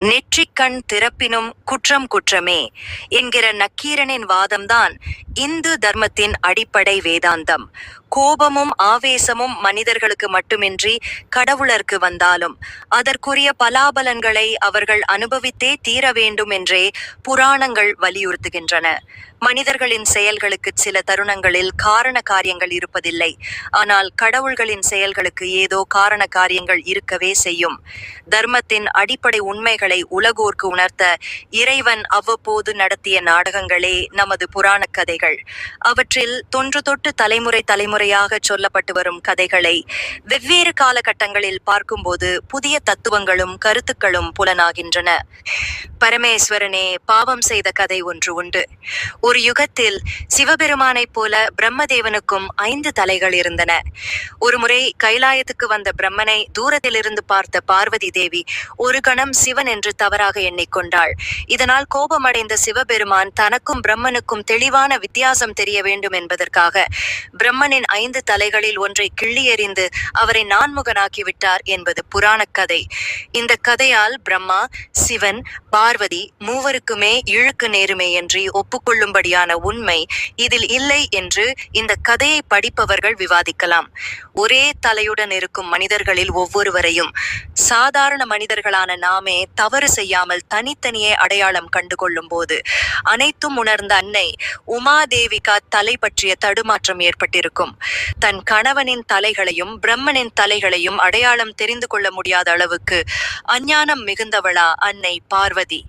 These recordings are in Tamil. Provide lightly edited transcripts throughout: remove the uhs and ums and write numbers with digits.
நெற்றிக்கண் திறப்பினும் குற்றம் குற்றமே என்கிற நக்கீரனின் வாதம்தான் இந்து தர்மத்தின் அடிப்படை வேதாந்தம். கோபமும் ஆவேசமும் மனிதர்களுக்கு மட்டுமின்றி கடவுளர்க்கு வந்தாலும் அதற்குரிய பலாபலன்களை அவர்கள் அனுபவித்தே தீர வேண்டும் என்றே புராணங்கள் வலியுறுத்துகின்றன. மனிதர்களின் செயல்களுக்கு சில தருணங்களில் காரண காரியங்கள் இருப்பதில்லை. ஆனால் கடவுள்களின் செயல்களுக்கு ஏதோ காரண காரியங்கள் இருக்கவே செய்யும். தர்மத்தின் அடிப்படை உண்மைகளை உலகோர்க்கு உணர்த்த இறைவன் அவ்வப்போது நடத்திய நாடகங்களே நமது புராணக் கதைகள். அவற்றில் தொன்று தொட்டு தலைமுறை தலைமுறையாக சொல்லப்பட்டு வரும் கதைகளை வெவ்வேறு காலகட்டங்களில் பார்க்கும்போது புதிய தத்துவங்களும் கருத்துக்களும் புலனாகின்றன. பரமேஸ்வரனே பாவம் செய்த கதை ஒன்று உண்டு. ஒரு யுகத்தில் சிவபெருமானைப் போல பிரம்மதேவனுக்கும் 5 தலைகள் இருந்தன. ஒருமுறை கைலாயத்துக்கு வந்த பிரம்மனை தூரத்திலிருந்து பார்த்த பார்வதி தேவி ஒரு கணம் சிவன் என்று தவறாக எண்ணிக்கொண்டாள். இதனால் கோபமடைந்த சிவபெருமான் தனக்கும் பிரம்மனுக்கும் தெளிவான வித்தியாசம் தெரிய வேண்டும் என்பதற்காக பிரம்மனின் 5 தலைகளில் ஒன்றை கிள்ளி எறிந்து அவரை நான்முகனாக்கிவிட்டார் என்பது புராணக் கதை. இந்த கதையால் பிரம்மா, சிவன், பார்வதி மூவருக்குமே இழுக்கு நேருமேயன்றி ஒப்புக்கொள்ளும்படியான உண்மை இதில் இல்லை என்று இந்த கதையை படிப்பவர்கள் விவாதிக்கலாம். ஒரே தலையுடன் இருக்கும் மனிதர்களில் ஒவ்வொருவரையும் சாதாரண மனிதர்களான நாமே தவறு செய்யாமல் தனித்தனியே அடையாளம் கண்டுகொள்ளும் போது அனைத்தும் உணர்ந்த அன்னை உமாதேவிகா தலை பற்றிய தடுமாற்றம் ஏற்பட்டிருக்கும். தன் கணவனின் தலைகளையும் பிரம்மனின் தலைகளையும் அடையாளம் தெரிந்து கொள்ள முடியாத அளவுக்கு அஞ்ஞானம் மிகுந்தவளா அன்னை பார்வதி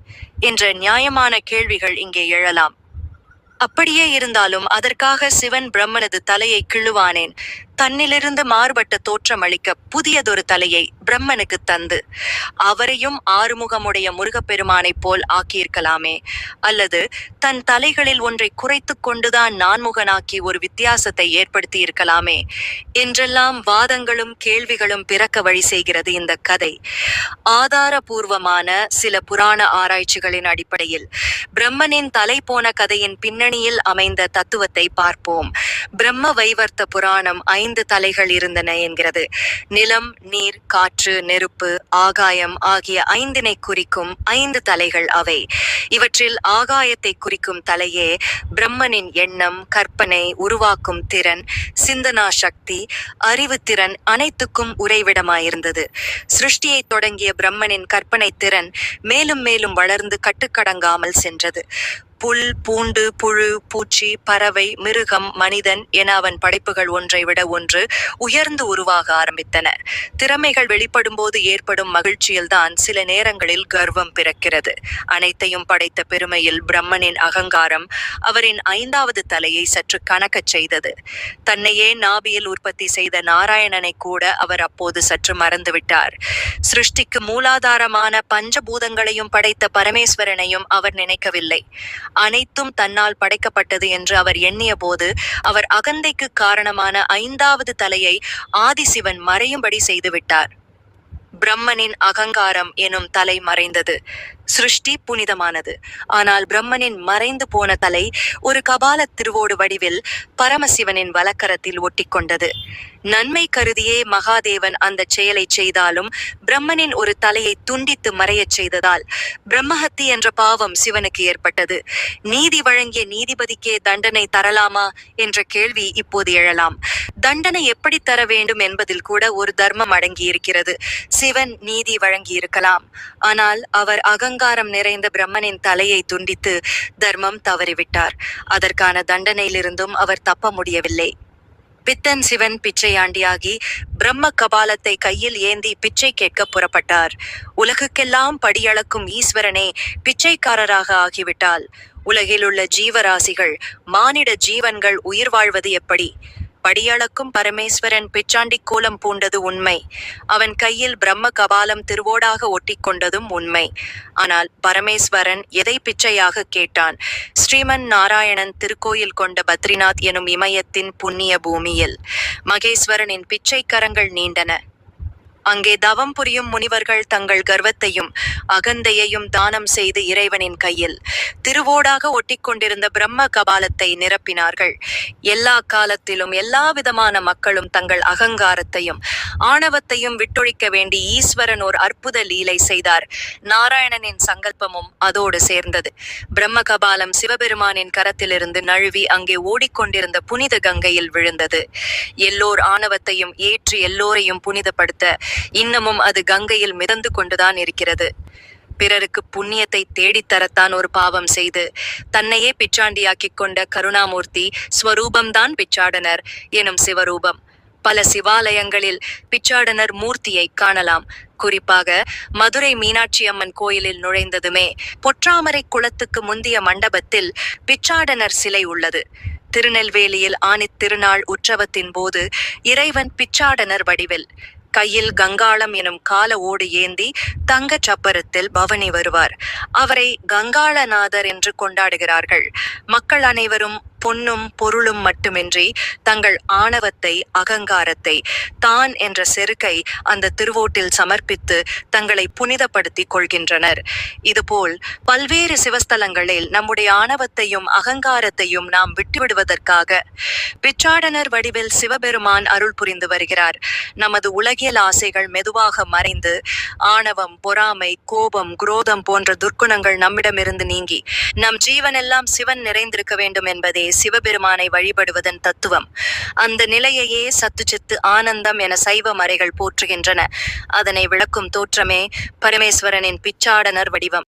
என்ற நியாயமான கேள்விகள் இங்கே எழலாம். அப்படியே இருந்தாலும் அதற்காக சிவன் பிரம்மனது தலையை கிள்ளுவானேன்? தன்னிலிருந்து மாறுபட்ட தோற்றம் அளிக்க புதியதொரு தலையை பிரம்மனுக்கு தந்து அவரையும் ஆறுமுகமுடைய முருகப்பெருமானைப் போல் ஆக்கியிருக்கலாமே. அல்லது தன் தலைகளில் ஒன்றை குறைத்து கொண்டுதான் நான்முகனாக்கி ஒரு வித்தியாசத்தை ஏற்படுத்தி இருக்கலாமே என்றெல்லாம் வாதங்களும் கேள்விகளும் பிறக்க வழி செய்கிறது இந்த கதை. ஆதாரபூர்வமான சில புராண ஆராய்ச்சிகளின் அடிப்படையில் பிரம்மனின் தலை போன கதையின் பின்னணியில் அமைந்த தத்துவத்தை பார்ப்போம். பிரம்ம வைவர்த்த புராணம் 5 தலைகள் இருந்தன என்கிறது. நிலம், நீர், காற்று, நெருப்பு, ஆகாயம் ஆகிய 5 குறிக்கும் 5 தலைகள் அவை. இவற்றில் ஆகாயத்தை குறிக்கும் தலையே பிரம்மனின் எண்ணம், கற்பனை, உருவாக்கும் திறன், சிந்தனா சக்தி, அறிவு திறன் அனைத்துக்கும் உறைவிடமாயிருந்தது. சிருஷ்டியை தொடங்கிய பிரம்மனின் கற்பனை திறன் மேலும் மேலும் வளர்ந்து கட்டுக்கடங்காமல் சென்றது. புல், பூண்டு, புழு, பூச்சி, பறவை, மிருகம், மனிதன் என அவன் படைப்புகள் ஒன்றை விட ஒன்று உயர்ந்து உருவாக ஆரம்பித்தன. திறமைகள் வெளிப்படும் போது ஏற்படும் மகிழ்ச்சியில்தான் சில நேரங்களில் கர்வம் பிறக்கிறது. அனைத்தையும் படைத்த பெருமையில் பிரம்மனின் அகங்காரம் அவரின் 5வது தலையை சற்று கணக்கச் செய்தது. தன்னையே நாபியில் உற்பத்தி செய்த நாராயணனை கூட அவர் அப்போது சற்று மறந்துவிட்டார். சிருஷ்டிக்கு மூலாதாரமான பஞ்சபூதங்களையும் படைத்த பரமேஸ்வரனையும் அவர் நினைக்கவில்லை. அனைத்தும் தன்னால் படைக்கப்பட்டது என்று அவர் எண்ணிய போது அவர் அகந்தைக்கு காரணமான 5வது தலையை ஆதிசிவன் மறையும்படி செய்துவிட்டார். பிரம்மனின் அகங்காரம் எனும் தலை மறைந்தது. சிருஷ்டி புனிதமானது. ஆனால் பிரம்மனின் மறைந்து போன தலை ஒரு கபால திருவோடு வடிவில் பரமசிவனின் வலக்கரத்தில் ஒட்டிக்கொண்டது. நன்மை கருதியே மகாதேவன் அந்த செயலை செய்தாலும் பிரம்மனின் ஒரு தலையை துண்டித்து மறையச் செய்ததால் பிரம்மஹத்தி என்ற பாவம் சிவனுக்கு ஏற்பட்டது. நீதி வழங்கிய நீதிபதிக்கே தண்டனை தரலாமா என்ற கேள்வி இப்போது எழலாம். தண்டனை எப்படி தர வேண்டும் என்பதில் கூட ஒரு தர்மம் அடங்கியிருக்கிறது. சிவன் நீதி வழங்கியிருக்கலாம். ஆனால் அவர் அகங்காரம் நிறைந்த பிரம்மனின் தலையை துண்டித்து தர்மம் தவறிவிட்டார். அதற்கான தண்டனையிலிருந்தும் அவர் தப்ப முடியவில்லை. பித்தன் சிவன் பிச்சையாண்டியாகி பிரம்ம கபாலத்தை கையில் ஏந்தி பிச்சை கேட்க புறப்பட்டார். உலகுக்கெல்லாம் படியளக்கும் ஈஸ்வரனே பிச்சைக்காரராக ஆகிவிட்டால் உலகிலுள்ள ஜீவராசிகள், மானிட ஜீவன்கள் உயிர் வாழ்வது எப்படி? படியளக்கும் பரமேஸ்வரன் பிச்சாண்டி கோலம் பூண்டது உண்மை. அவன் கையில் பிரம்ம கபாலம் திருவோடாக ஒட்டிக்கொண்டதும் உண்மை. ஆனால் பரமேஸ்வரன் எதை பிச்சையாக கேட்டான்? ஸ்ரீமன் நாராயணன் திருக்கோயில் கொண்ட பத்ரிநாத் எனும் இமயத்தின் புண்ணிய பூமியில் மகேஸ்வரனின் பிச்சை கரங்கள் நீண்டன. அங்கே தவம் புரியும் முனிவர்கள் தங்கள் கர்வத்தையும் அகந்தையையும் தானம் செய்து இறைவனின் கையில் திருவோடாக ஒட்டிக்கொண்டிருந்த பிரம்ம கபாலத்தை நிரப்பினார்கள். எல்லா காலத்திலும் எல்லா விதமான மக்களும் தங்கள் அகங்காரத்தையும் ஆணவத்தையும் விட்டொழிக்க வேண்டி ஈஸ்வரன் ஒரு அற்புத லீலை செய்தார். நாராயணனின் சங்கல்பமும் அதோடு சேர்ந்தது. பிரம்ம கபாலம் சிவபெருமானின் கரத்திலிருந்து நழுவி அங்கே ஓடிக்கொண்டிருந்த புனித கங்கையில் விழுந்தது. எல்லோர் ஆணவத்தையும் ஏற்றி எல்லோரையும் புனிதப்படுத்த இன்னமும் அது கங்கையில் மிதந்து கொண்டுதான் இருக்கிறது. பிறருக்கு புண்ணியத்தை தேடித்தரத்தான் ஒரு பாவம் செய்து தன்னையே பிச்சாண்டியாக்கிக் கொண்ட கருணாமூர்த்தி ஸ்வரூபம்தான் பிச்சாடனர் எனும் சிவரூபம். பல சிவாலயங்களில் பிச்சாடனர் மூர்த்தியை காணலாம். குறிப்பாக மதுரை மீனாட்சி அம்மன் கோயிலில் நுழைந்ததுமே பொற்றாமரை குளத்துக்கு முந்திய மண்டபத்தில் பிச்சாடனர் சிலை உள்ளது. திருநெல்வேலியில் ஆனித் திருநாள் உற்சவத்தின் போது இறைவன் பிச்சாடனர் வடிவில் கையில் கங்காளம் எனும் கால ஓடு ஏந்தி தங்க சப்பரத்தில் பவனி வருவார். அவரை கங்காளநாதர் என்று கொண்டாடுகிறார்கள். மக்கள் அனைவரும் பொன்னும் பொருளும் மட்டுமின்றி தங்கள் ஆணவத்தை அகங்காரத்தை தான் என்ற செருக்கை அந்த திருவோட்டில் சமர்ப்பித்து தங்களை புனிதப்படுத்திக் கொள்கின்றனர். இதுபோல் பல்வேறு சிவஸ்தலங்களில் நம்முடைய ஆணவத்தையும் அகங்காரத்தையும் நாம் விட்டுவிடுவதற்காக பிச்சாடனர் வடிவில் சிவபெருமான் அருள் புரிந்து வருகிறார். நமது உலகியல் ஆசைகள் மெதுவாக மறைந்து ஆணவம், பொறாமை, கோபம், குரோதம் போன்ற துர்க்குணங்கள் நம்மிடமிருந்து நீங்கி நம் ஜீவனெல்லாம் சிவன் நிறைந்திருக்க வேண்டும் என்பதே சிவபெருமானை வழிபடுவதன் தத்துவம். அந்த நிலையையே சத்துச்சித்து ஆனந்தம் என சைவ மறைகள் போற்றுகின்றன. அதனை விளக்கும் தோற்றமே பரமேஸ்வரனின் பிச்சாடனர் வடிவம்.